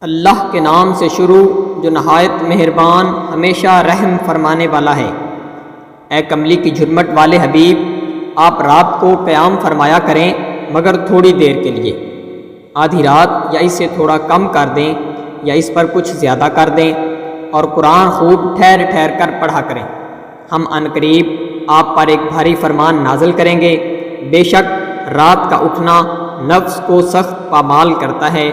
اللہ کے نام سے شروع جو نہایت مہربان ہمیشہ رحم فرمانے والا ہے۔ اے کملی کی جھرمٹ والے حبیب، آپ رات کو قیام فرمایا کریں مگر تھوڑی دیر کے لیے، آدھی رات یا اس سے تھوڑا کم کر دیں یا اس پر کچھ زیادہ کر دیں، اور قرآن خوب ٹھہر ٹھہر کر پڑھا کریں۔ ہم عنقریب آپ پر ایک بھاری فرمان نازل کریں گے۔ بے شک رات کا اٹھنا نفس کو سخت پامال کرتا ہے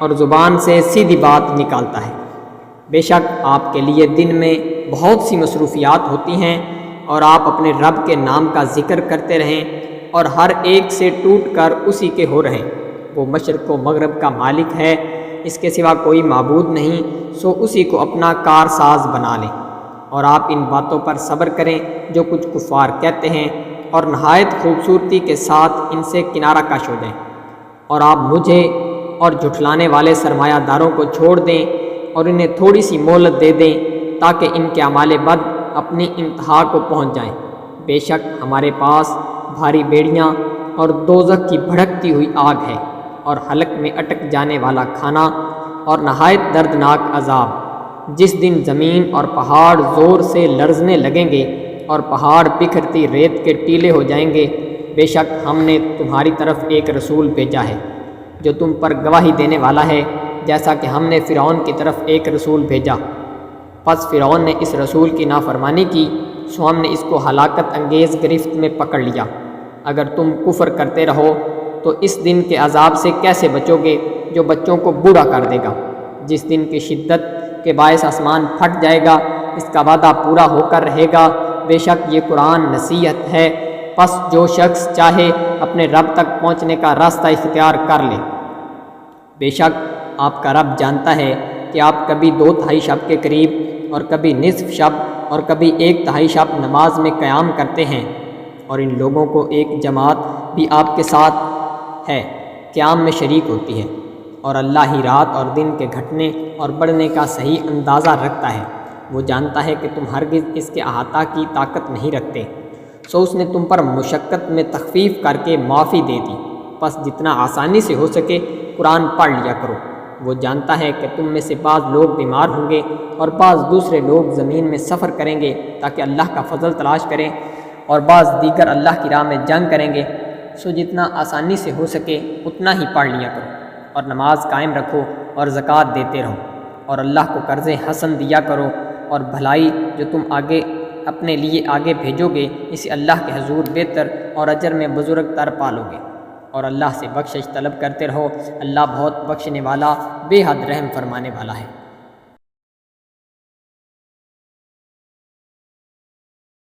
اور زبان سے سیدھی بات نکالتا ہے۔ بے شک آپ کے لیے دن میں بہت سی مصروفیات ہوتی ہیں اور آپ اپنے رب کے نام کا ذکر کرتے رہیں اور ہر ایک سے ٹوٹ کر اسی کے ہو رہیں۔ وہ مشرق و مغرب کا مالک ہے، اس کے سوا کوئی معبود نہیں، سو اسی کو اپنا کارساز بنا لیں۔ اور آپ ان باتوں پر صبر کریں جو کچھ کفار کہتے ہیں، اور نہایت خوبصورتی کے ساتھ ان سے کنارہ کش ہو جائیں۔ اور آپ مجھے اور جھٹلانے والے سرمایہ داروں کو چھوڑ دیں اور انہیں تھوڑی سی مہلت دے دیں تاکہ ان کے اعمال بد اپنی انتہا کو پہنچ جائیں۔ بے شک ہمارے پاس بھاری بیڑیاں اور دوزخ کی بھڑکتی ہوئی آگ ہے، اور حلق میں اٹک جانے والا کھانا اور نہایت دردناک عذاب، جس دن زمین اور پہاڑ زور سے لرزنے لگیں گے اور پہاڑ بکھرتی ریت کے ٹیلے ہو جائیں گے۔ بے شک ہم نے تمہاری طرف ایک رسول بھیجا ہے جو تم پر گواہی دینے والا ہے، جیسا کہ ہم نے فرعون کی طرف ایک رسول بھیجا۔ پس فرعون نے اس رسول کی نافرمانی کی، سو ہم نے اس کو ہلاکت انگیز گرفت میں پکڑ لیا۔ اگر تم کفر کرتے رہو تو اس دن کے عذاب سے کیسے بچو گے جو بچوں کو بوڑھا کر دے گا، جس دن کی شدت کے باعث آسمان پھٹ جائے گا۔ اس کا وعدہ پورا ہو کر رہے گا۔ بے شک یہ قرآن نصیحت ہے، پس جو شخص چاہے اپنے رب تک پہنچنے کا راستہ اختیار کر لے۔ بے شک آپ کا رب جانتا ہے کہ آپ کبھی 2/3 شب کے قریب اور کبھی نصف شب اور کبھی 1/3 شب نماز میں قیام کرتے ہیں، اور ان لوگوں کو ایک جماعت بھی آپ کے ساتھ ہے قیام میں شریک ہوتی ہے، اور اللہ ہی رات اور دن کے گھٹنے اور بڑھنے کا صحیح اندازہ رکھتا ہے۔ وہ جانتا ہے کہ تم ہرگز اس کے احاطہ کی طاقت نہیں رکھتے، سو اس نے تم پر مشقت میں تخفیف کر کے معافی دے دی۔ پس جتنا آسانی سے ہو سکے قرآن پڑھ لیا کرو۔ وہ جانتا ہے کہ تم میں سے بعض لوگ بیمار ہوں گے اور بعض دوسرے لوگ زمین میں سفر کریں گے تاکہ اللہ کا فضل تلاش کریں، اور بعض دیگر اللہ کی راہ میں جنگ کریں گے، سو جتنا آسانی سے ہو سکے اتنا ہی پڑھ لیا کرو، اور نماز قائم رکھو اور زکوٰۃ دیتے رہو، اور اللہ کو قرض حسن دیا کرو، اور بھلائی جو تم اپنے لیے آگے بھیجو گے اسے اللہ کے حضور بہتر اور اجر میں بزرگ تر پالو گے، اور اللہ سے بخشش طلب کرتے رہو۔ اللہ بہت بخشنے والا، بے حد رحم فرمانے والا ہے۔